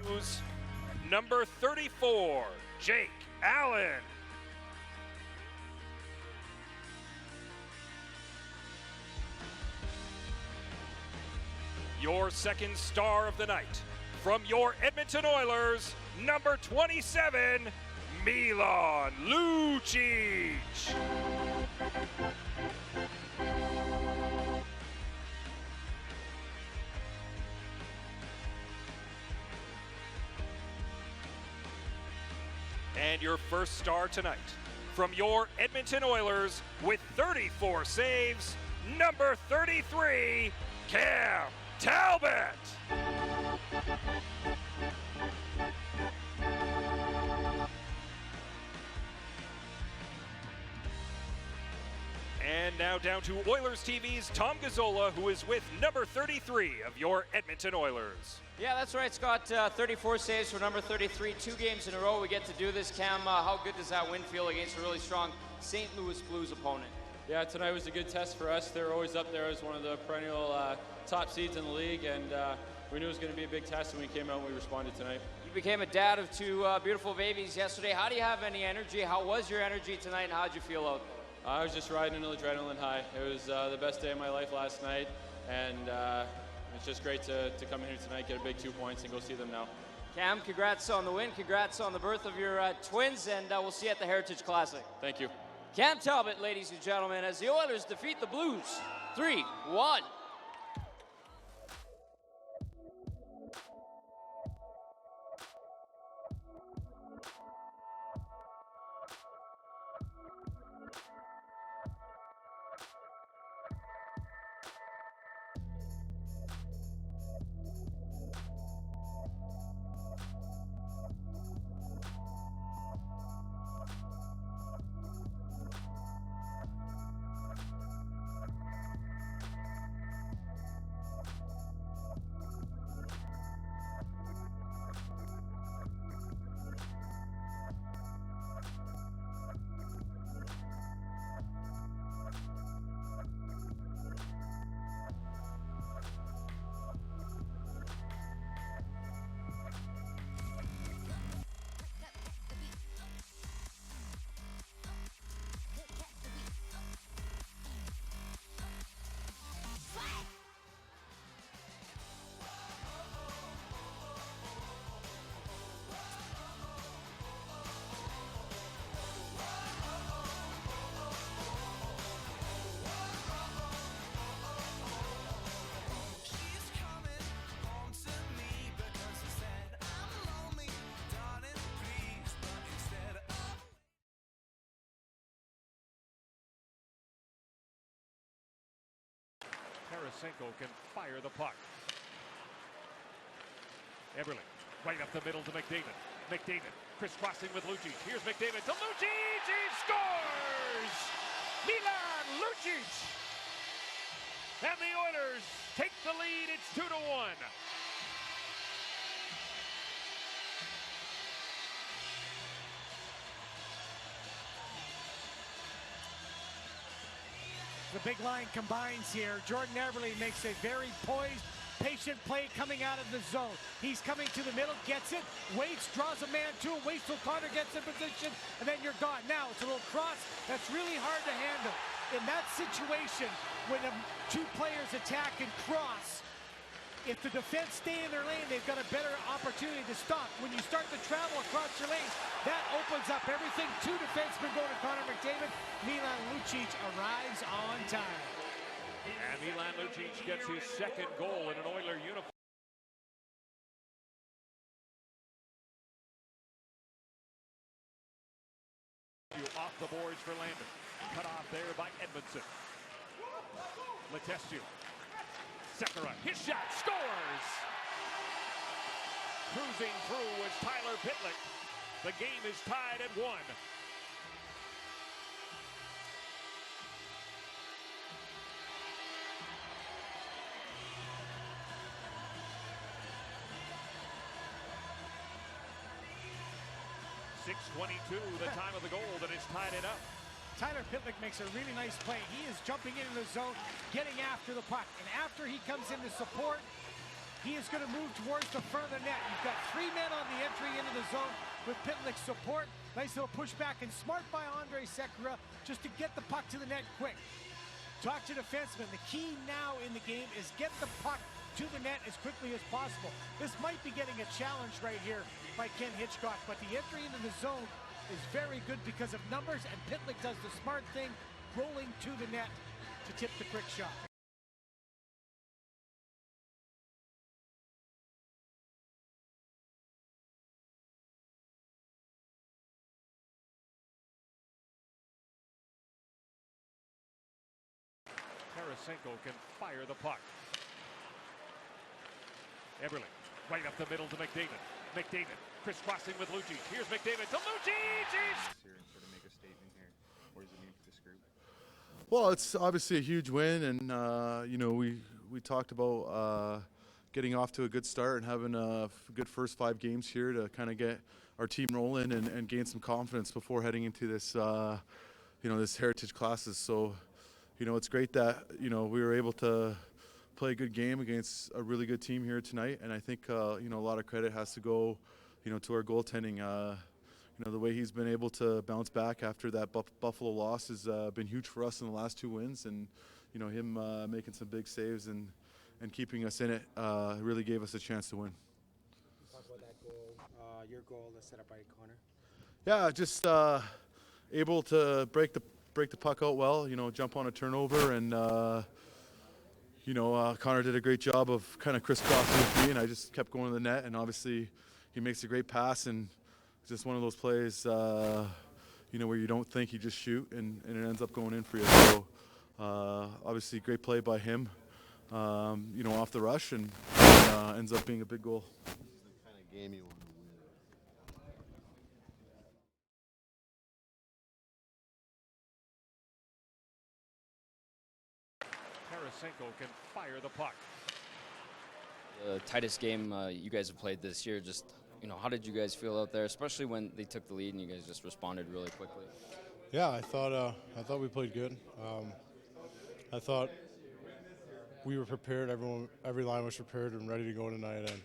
Blues, number 34, Jake Allen. Your second star of the night, from your Edmonton Oilers, number 27, Milan Lucic. And your first star tonight, from your Edmonton Oilers with 34 saves, number 33, Cam Talbot. And now down to Oilers TV's Tom Gazzola, who is with number 33 of your Edmonton Oilers. Yeah, that's right, Scott. 34 saves for number 33. 2 games in a row we get to do this, Cam. How good does that win feel against a really strong St. Louis Blues opponent? Yeah, tonight was a good test for us. They're always up there as one of the perennial top seeds in the league, and we knew it was going to be a big test, and we came out and we responded tonight. You became a dad of 2 beautiful babies yesterday. How do you have any energy? How was your energy tonight, and how did you feel out there? I was just riding an adrenaline high. It was the best day of my life last night, and it's just great to come in here tonight, get a big 2 points, and go see them now. Cam, congrats on the win. Congrats on the birth of your twins, and we'll see you at the Heritage Classic. Thank you. Cam Talbot, ladies and gentlemen, as the Oilers defeat the Blues 3-1. Tarasenko can fire the puck. Eberle, right up the middle to McDavid. McDavid crisscrossing with Lucic. Here's McDavid to Lucic. He scores! Milan Lucic! And the Oilers take the lead. It's 2-1. The big line combines here. Jordan Eberle makes a very poised, patient play coming out of the zone. He's coming to the middle, gets it, waits, draws a man to him, waits till Connor gets in position, and then you're gone. Now it's a little cross that's really hard to handle. In that situation, when 2 players attack and cross, if the defense stay in their lane, they've got a better opportunity to stop. When you start to travel across your lanes, that opens up everything. 2 defensemen go to Connor McDavid. Milan Lucic arrives on time. And Milan Lucic gets his 2nd goal in an Oiler uniform. Off the boards for Landon. Cut off there by Edmondson. Letestu. Sekera, his shot, scores! Cruising through was Tyler Pitlick. The game is tied at 1. .6:22, the time of the goal, that it's tied it up. Tyler Pitlick makes a really nice play. He is jumping into the zone, getting after the puck. And after he comes in to support, He is going to move towards the further net. You've got 3 men on the entry into the zone with Pitlick's support. Nice little pushback and smart by Andre Sekera just to get the puck to the net quick. Talk to defensemen. The key now in the game is get the puck to the net as quickly as possible. This might be getting a challenge right here by Ken Hitchcock, but the entry into the zone is very good because of numbers, and Pitlick does the smart thing, rolling to the net to tip the quick shot. Tarasenko can fire the puck. Eberle, right up the middle to McDavid. McDavid, crisscrossing with Lucic. Here's McDavid to Lucic. Here and sort of make a statement here. What does it mean for this group? Well, it's obviously a huge win, and you know, we talked about getting off to a good start and having a good first 5 games here to kind of get our team rolling and gain some confidence before heading into this you know, this Heritage Classes. So, you know, it's great that, you know, we were able to play a good game against a really good team here tonight, and I think you know, a lot of credit has to go, you know, to our goaltending. You know, the way he's been able to bounce back after that Buffalo loss has been huge for us in the last 2 wins, and you know, him making some big saves and keeping us in it really gave us a chance to win. Talk about that goal, your goal that's set up by Connor. Yeah, just able to break the puck out well. You know, jump on a turnover, and you know, Connor did a great job of kind of crisscrossing with me, and I just kept going to the net. And obviously, he makes a great pass, and it's just one of those plays, you know, where you don't think, you just shoot, and it ends up going in for you. So obviously, great play by him, you know, off the rush, and ends up being a big goal. This is the kind of game you want to win. Tarasenko can fire the puck. The tightest game you guys have played this year. Just, you know, how did you guys feel out there, especially when they took the lead and you guys just responded really quickly? Yeah, I thought we played good. I thought we were prepared. Every line was prepared and ready to go tonight. And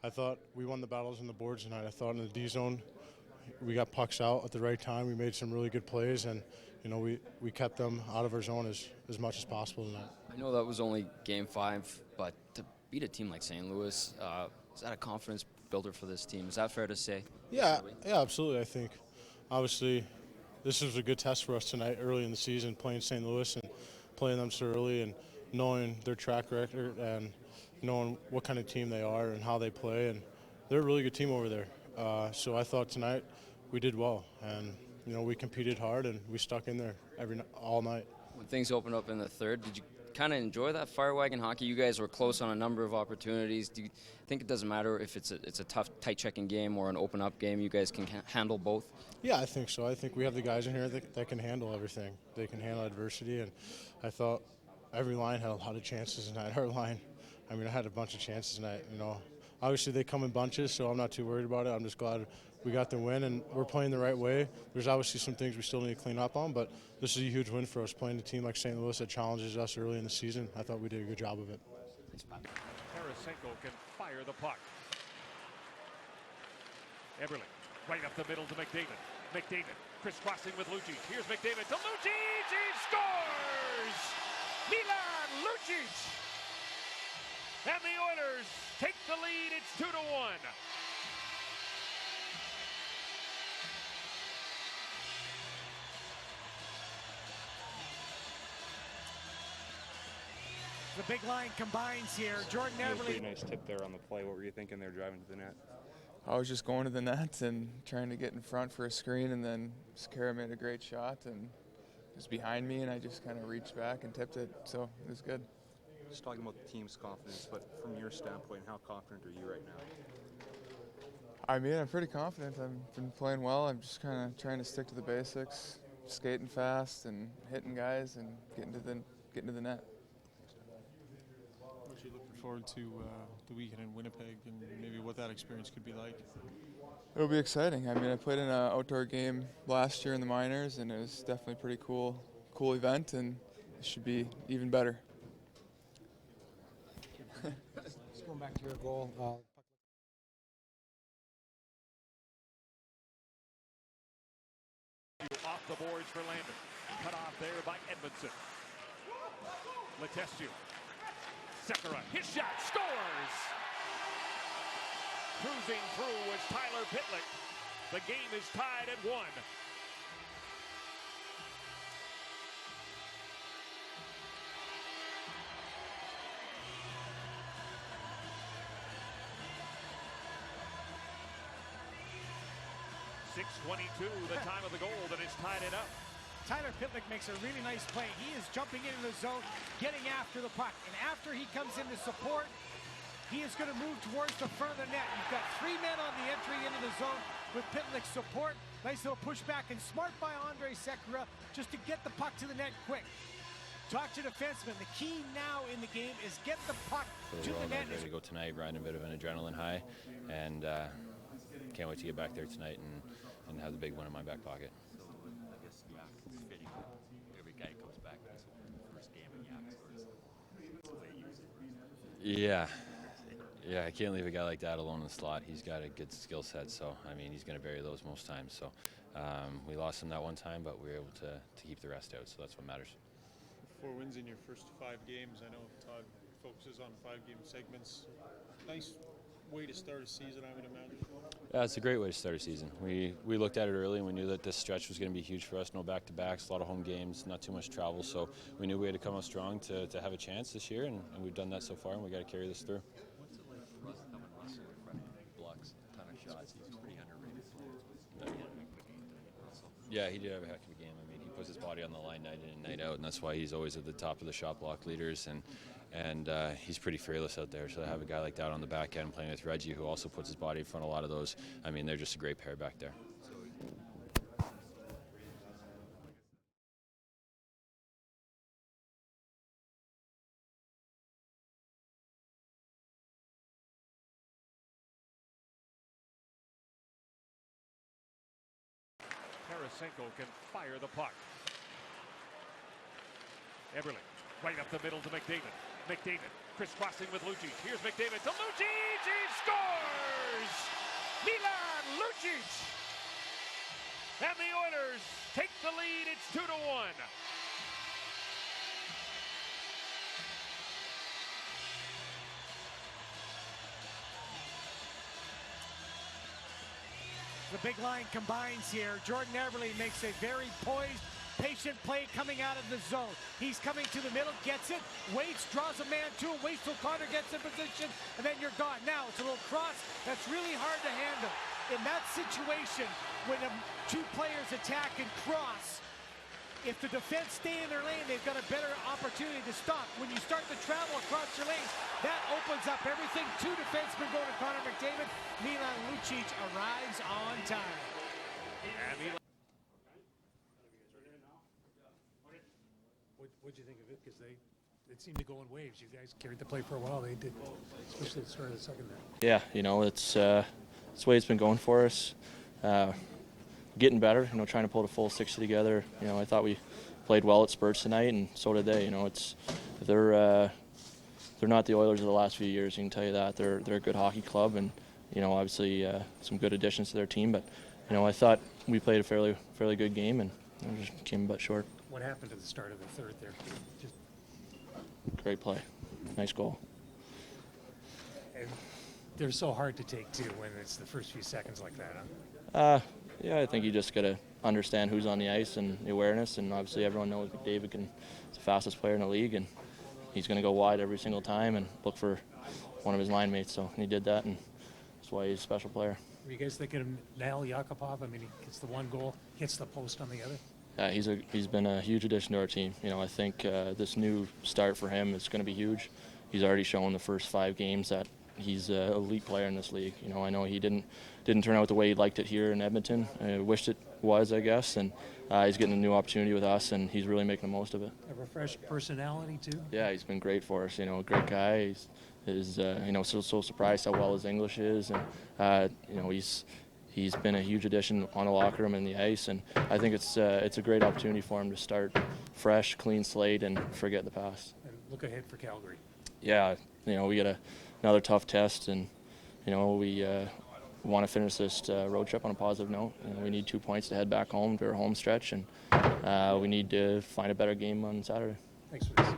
I thought we won the battles on the boards tonight. I thought in the D zone, we got pucks out at the right time. We made some really good plays, and you know, we kept them out of our zone as much as possible tonight. I know that was only Game 5, but to beat a team like St. Louis, is that a confidence builder for this team? Is that fair to say? Yeah, absolutely. I think, obviously, this was a good test for us tonight, early in the season, playing St. Louis and playing them so early, and knowing their track record and knowing what kind of team they are and how they play, and they're a really good team over there. So I thought tonight we did well, and you know, we competed hard and we stuck in there all night. When things opened up in the third, did you kind of enjoy that fire wagon hockey? You guys were close on a number of opportunities. Do you think it doesn't matter if it's a tough, tight checking game or an open up game? You guys can handle both? Yeah, I think so. I think we have the guys in here that can handle everything. They can handle adversity, and I thought every line had a lot of chances tonight. Our line, I mean, I had a bunch of chances tonight. You know, obviously they come in bunches, so I'm not too worried about it. I'm just glad we got the win, and we're playing the right way. There's obviously some things we still need to clean up on, but this is a huge win for us, playing a team like St. Louis that challenges us early in the season. I thought we did a good job of it. Tarasenko can fire the puck. Eberle, right up the middle to McDavid. McDavid, crisscrossing with Lucic. Here's McDavid to Lucic. He scores! Milan Lucic! And the Oilers take the lead. It's 2-1. The big line combines here. Jordan Eberle. Pretty nice tip there on the play. What were you thinking there driving to the net? I was just going to the net and trying to get in front for a screen, and then Sekera made a great shot and it was behind me, and I just kind of reached back and tipped it, so it was good. Just talking about the team's confidence, but from your standpoint, how confident are you right now? I mean, I'm pretty confident. I've been playing well. I'm just kind of trying to stick to the basics, skating fast and hitting guys and getting to the net. What are you looking forward to the weekend in Winnipeg, and maybe what that experience could be like? It'll be exciting. I mean, I played in an outdoor game last year in the minors, and it was definitely a pretty cool event, and it should be even better. going back to your goal. Off the boards for Landon. Cut off there by Edmondson. Letestu. Sekera, his shot, scores! Cruising through was Tyler Pitlick. The game is tied at 1. .6:22, the time of the goal, and it's tied it up. Tyler Pitlick makes a really nice play. He is jumping into the zone, getting after the puck. And after he comes into support, he is going to move towards the front of the net. You've got 3 men on the entry into the zone with Pitlick's support. Nice little pushback and smart by Andre Sekera just to get the puck to the net quick. Talk to defensemen. The key now in the game is get the puck to the net. Ready to go tonight, riding a bit of an adrenaline high, and can't wait to get back there tonight and have the big one in my back pocket. So I guess Yak is fitting. Every guy comes back to this first game and Yak scores. That's the way you use it. Yeah, I can't leave a guy like that alone in the slot. He's got a good skill set, so I mean he's going to bury those most times. So we lost him that one time, but we were able to keep the rest out, so that's what matters. 4 wins in your first 5 games. I know Todd focuses on 5-game segments. Nice way to start a season, I would imagine. Yeah, it's a great way to start a season. We looked at it early and we knew that this stretch was going to be huge for us. No back-to-backs, a lot of home games, not too much travel. So we knew we had to come out strong to have a chance this year, and we've done that so far, and we got to carry this through. What's it like for Russ having Russell in front of him? He blocks a ton of shots. He's a pretty underrated player. Yeah, he did have a heck of a game. I mean, he puts his body on the line night in and night out, and that's why he's always at the top of the shot block leaders, and he's pretty fearless out there. So to have a guy like that on the back end playing with Reggie, who also puts his body in front of a lot of those, I mean, they're just a great pair back there. Tarasenko can fire the puck. Eberle, right up the middle to McDavid. McDavid crisscrossing with Lucic. Here's McDavid to Lucic. He scores! Milan Lucic! And the Oilers take the lead. It's 2-1. The big line combines here. Jordan Eberle makes a very poised, patient play coming out of the zone. He's coming to the middle, gets it, waits, draws a man to him, waits till Connor gets in position, and then you're gone. Now it's a little cross that's really hard to handle. In that situation, when 2 players attack and cross, if the defense stay in their lane, they've got a better opportunity to stop. When you start to travel across your lanes, that opens up everything. 2 defensemen go to Connor McDavid. Milan Lucic arrives on time. What'd you think of it? Because it seemed to go in waves. You guys carried the play for a while. They did, especially at the start of the second there. Yeah, you know, it's the way it's been going for us. Getting better, you know, trying to pull the full 60 together. You know, I thought we played well at spurts tonight, and so did they. You know, they're not the Oilers of the last few years. You can tell you that. They're a good hockey club, and you know, obviously some good additions to their team. But you know, I thought we played a fairly good game, and we just came a bit short. What happened at the start of the third there? Just great play, nice goal. And they're so hard to take too when it's the first few seconds like that, huh? Yeah, I think you just got to understand who's on the ice and the awareness, and obviously everyone knows McDavid is the fastest player in the league, and he's going to go wide every single time and look for one of his line mates, so he did that, and that's why he's a special player. Were you guys thinking of Nail Yakupov? I mean, he gets the one goal, hits the post on the other. Yeah, he's been a huge addition to our team. You know, I think this new start for him is going to be huge. He's already shown the first 5 games that he's an elite player in this league. You know, I know he didn't turn out the way he liked it here in Edmonton. I wished it was, I guess, and he's getting a new opportunity with us, and he's really making the most of it. A refreshed personality too. Yeah, he's been great for us. You know, a great guy. He's you know, so surprised how well his English is, and you know, he's been a huge addition on the locker room and the ice, and I think it's a great opportunity for him to start fresh, clean slate, and forget the past. And look ahead for Calgary. Yeah, you know, we got another tough test, and we want to finish this road trip on a positive note. We need 2 points to head back home to our home stretch, and we need to find a better game on Saturday. Thanks for this.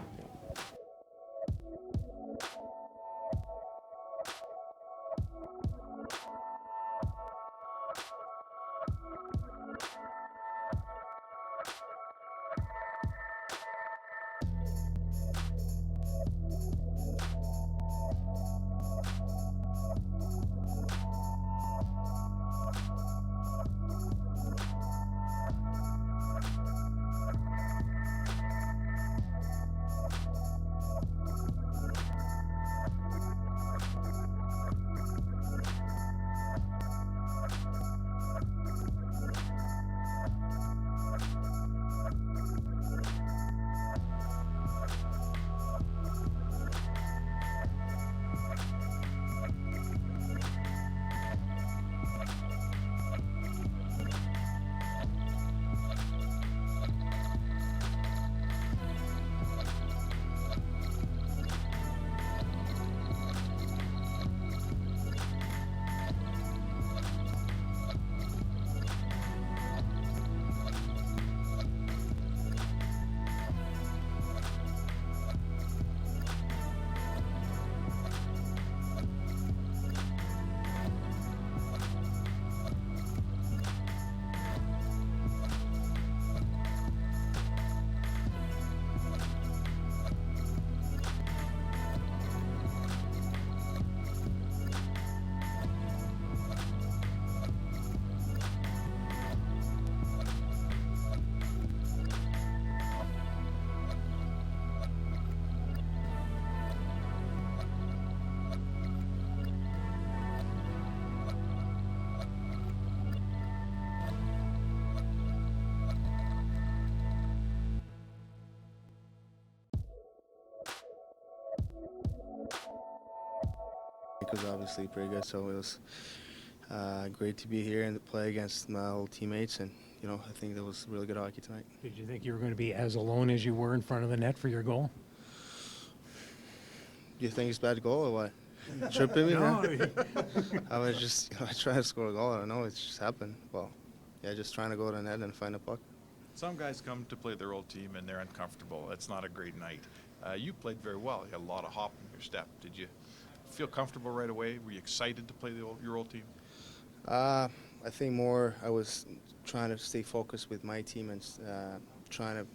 It was obviously pretty good, so it was great to be here and play against my old teammates, and I think that was really good hockey tonight. Did you think you were going to be as alone as you were in front of the net for your goal? You think it's a bad goal or what? Tripping me? No. I was just trying to score a goal. I don't know, it just happened. Well, yeah, just trying to go to the net and find a puck. Some guys come to play their old team and they're uncomfortable. It's not a great night. You played very well. You had a lot of hop in your step. Did you feel comfortable right away? Were you excited to play your old team? I think more I was trying to stay focused with my team and trying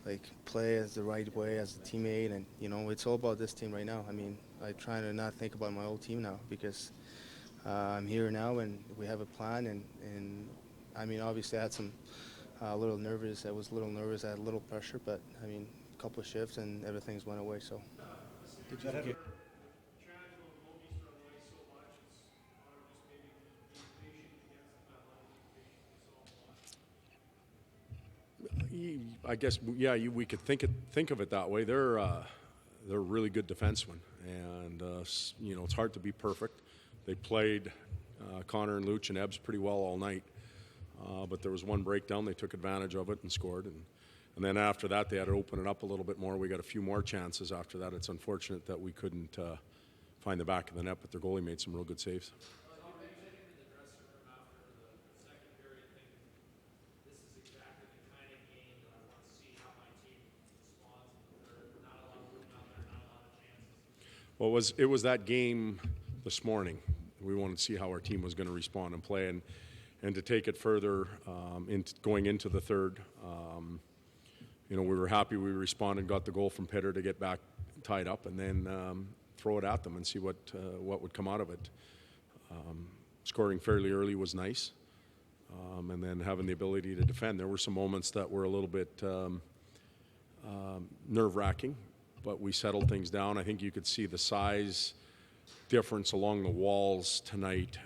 to play as the right way as a teammate, and it's all about this team right now. I mean, I try to not think about my old team now because I'm here now and we have a plan, and I mean, obviously I had some a little nervous. I was a little nervous. I had a little pressure, but I mean, a couple of shifts and everything's went away. So. Did you get? I guess, yeah, we could think of it that way. They're really good defensemen, and it's hard to be perfect. They played Connor and Luch and Ebbs pretty well all night, but there was one breakdown. They took advantage of it and scored, and then after that they had to open it up a little bit more. We got a few more chances after that. It's unfortunate that we couldn't find the back of the net, but their goalie made some real good saves. Well, it was that game this morning. We wanted to see how our team was going to respond and play, and to take it further going into the third. We were happy we responded, got the goal from Pitter to get back tied up, and then throw it at them and see what would come out of it. Scoring fairly early was nice, and then having the ability to defend. There were some moments that were a little bit nerve-wracking, but we settled things down. I think you could see the size difference along the walls tonight.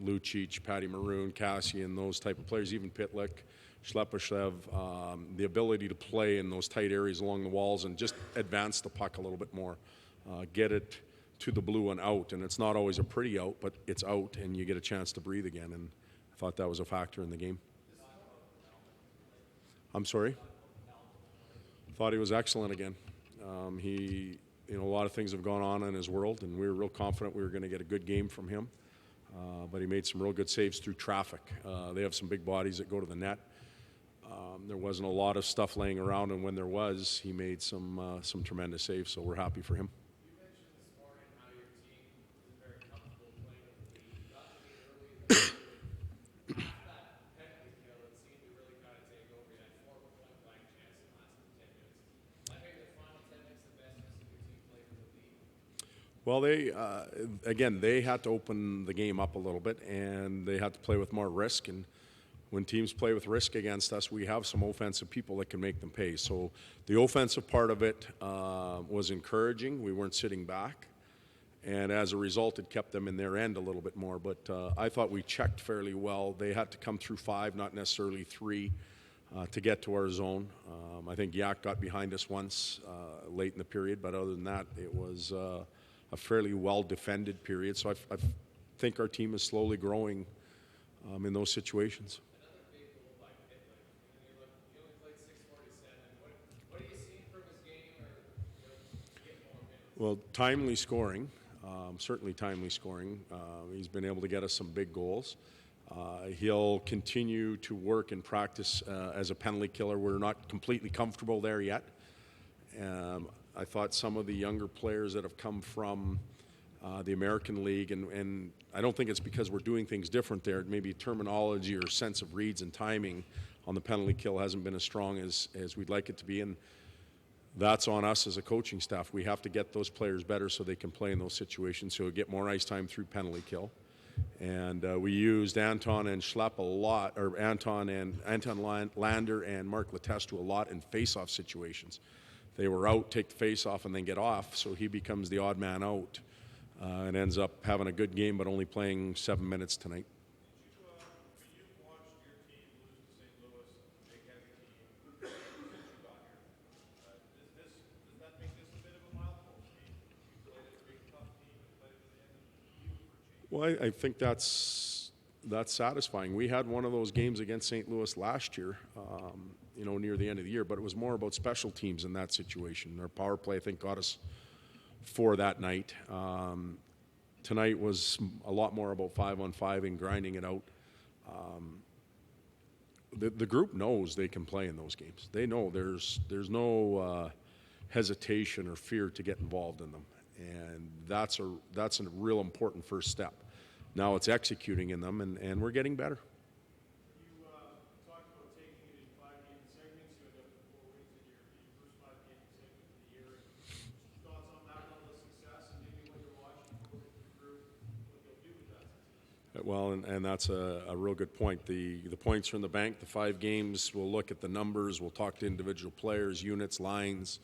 Lucic, Patty Maroon, Cassian, those type of players, even Pitlick, Shlepyshev, the ability to play in those tight areas along the walls and just advance the puck a little bit more, get it to the blue and out. And it's not always a pretty out, but it's out and you get a chance to breathe again. And I thought that was a factor in the game. I'm sorry? Thought he was excellent again. He a lot of things have gone on in his world, and we were real confident we were going to get a good game from him. But he made some real good saves through traffic. They have some big bodies that go to the net. There wasn't a lot of stuff laying around, and when there was, he made some tremendous saves, so we're happy for him. Well, they had to open the game up a little bit, and they had to play with more risk. And when teams play with risk against us, we have some offensive people that can make them pay. So the offensive part of it was encouraging. We weren't sitting back. And as a result, it kept them in their end a little bit more. But I thought we checked fairly well. They had to come through 5, not necessarily 3, to get to our zone. I think Yak got behind us once late in the period, but other than that, it was a fairly well-defended period. So I think our team is slowly growing in those situations. Well, timely scoring, certainly timely scoring. He's been able to get us some big goals. He'll continue to work and practice as a penalty killer. We're not completely comfortable there yet. I thought some of the younger players that have come from the American League, and I don't think it's because we're doing things different there. Maybe terminology or sense of reads and timing on the penalty kill hasn't been as strong as we'd like it to be, and that's on us as a coaching staff. We have to get those players better so they can play in those situations, so we get more ice time through penalty kill. And we used Anton and Schlepp a lot, or Anton Lander and Mark Letestu a lot in face-off situations. They were out, take the face-off, and then get off, so he becomes the odd man out and ends up having a good game but only playing 7 minutes tonight. Well, I think that's satisfying. We had one of those games against St. Louis last year, near the end of the year, but it was more about special teams in that situation. Our power play, I think, got us 4 that night. Tonight was a lot more about 5-on-5 and grinding it out. The group knows they can play in those games. They know there's no hesitation or fear to get involved in them, and that's a real important first step. Now it's executing in them, and we're getting better. You talked about taking it in 5-game segments. You had 4 wins in your first 5-game segment of the year. Thoughts on that level of success, and maybe what you're watching for the group, what they'll do with that success? Well, and that's a real good point. The points are in the bank. The 5 games, we'll look at the numbers. We'll talk to individual players, units, lines,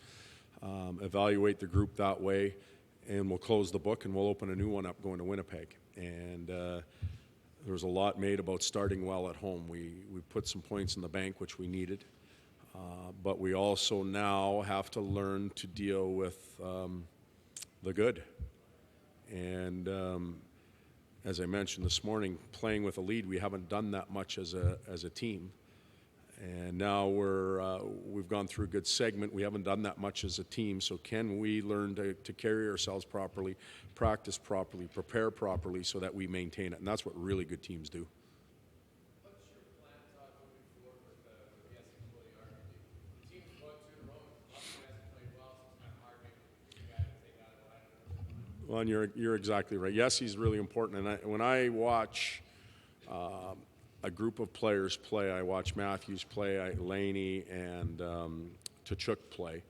evaluate the group that way, and we'll close the book, and we'll open a new one up going to Winnipeg. And there was a lot made about starting well at home. We put some points in the bank, which we needed. But we also now have to learn to deal with the good. And as I mentioned this morning, playing with a lead, we haven't done that much as a team. And now we've gone through a good segment. We haven't done that much as a team. So can we learn to carry ourselves properly, practice properly, prepare properly so that we maintain it? And that's what really good teams do. What's your plan, Todd, moving forward with the SHL? The team's won 2 in a row. Obviously, hasn't played well, so it's kind of hard maybe for you guys to take out of the line. Well, and you're exactly right. Yes, he's really important. And when I watch a group of players play, I watch Matthews play, Laney, and Tkachuk play.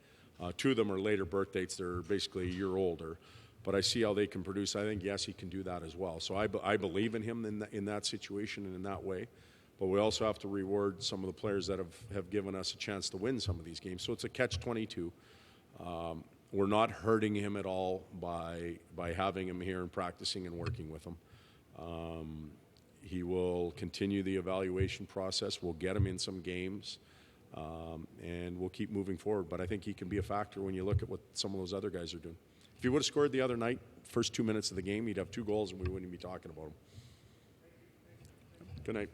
2 of them are later birth dates. They're basically a year older. But I see how they can produce. I think, yes, he can do that as well. So I believe in him in that situation and in that way. But we also have to reward some of the players that have given us a chance to win some of these games. So it's a catch-22. We're not hurting him at all by having him here and practicing and working with him. He will continue the evaluation process. We'll get him in some games, and we'll keep moving forward. But I think he can be a factor when you look at what some of those other guys are doing. If he would have scored the other night, first 2 minutes of the game, he'd have 2 goals, and we wouldn't be talking about him. Good night.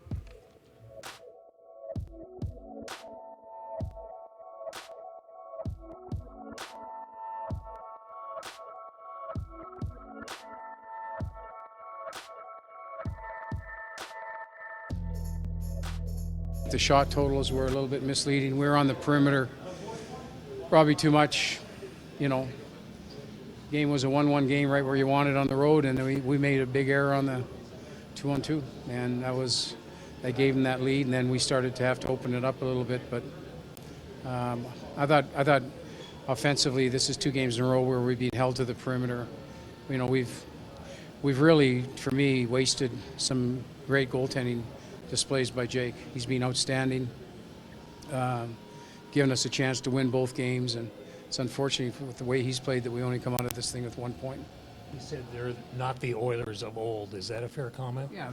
The shot totals were a little bit misleading. We were on the perimeter probably too much, you know. Game was a 1-1 game right where you want it on the road, and we made a big error on the 2-on-2, and that gave them that lead, and then we started to have to open it up a little bit. But I thought offensively, this is 2 games in a row where we've been held to the perimeter. You know, we've really, for me, wasted some great goaltending displays by Jake. He's been outstanding, given us a chance to win both games, and it's unfortunate with the way he's played that we only come out of this thing with 1 point. He said they're not the Oilers of old. Is that a fair comment? Yeah,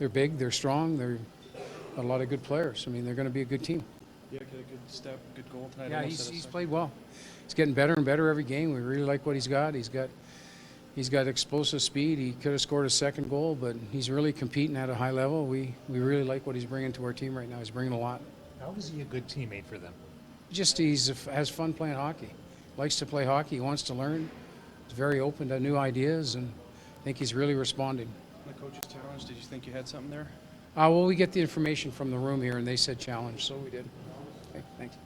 they're big, they're strong, they're a lot of good players. I mean, they're going to be a good team. Yeah, get a good step, good goal tonight. Yeah, he's played well. He's getting better and better every game. We really like what he's got. He's got explosive speed. He could have scored a second goal, but he's really competing at a high level. We really like what he's bringing to our team right now. He's bringing a lot. How is he a good teammate for them? Just has fun playing hockey. Likes to play hockey. He wants to learn. He's very open to new ideas, and I think he's really responding. The coach's challenge, did you think you had something there? Well, we get the information from the room here, and they said challenge, so we did. Okay, thanks.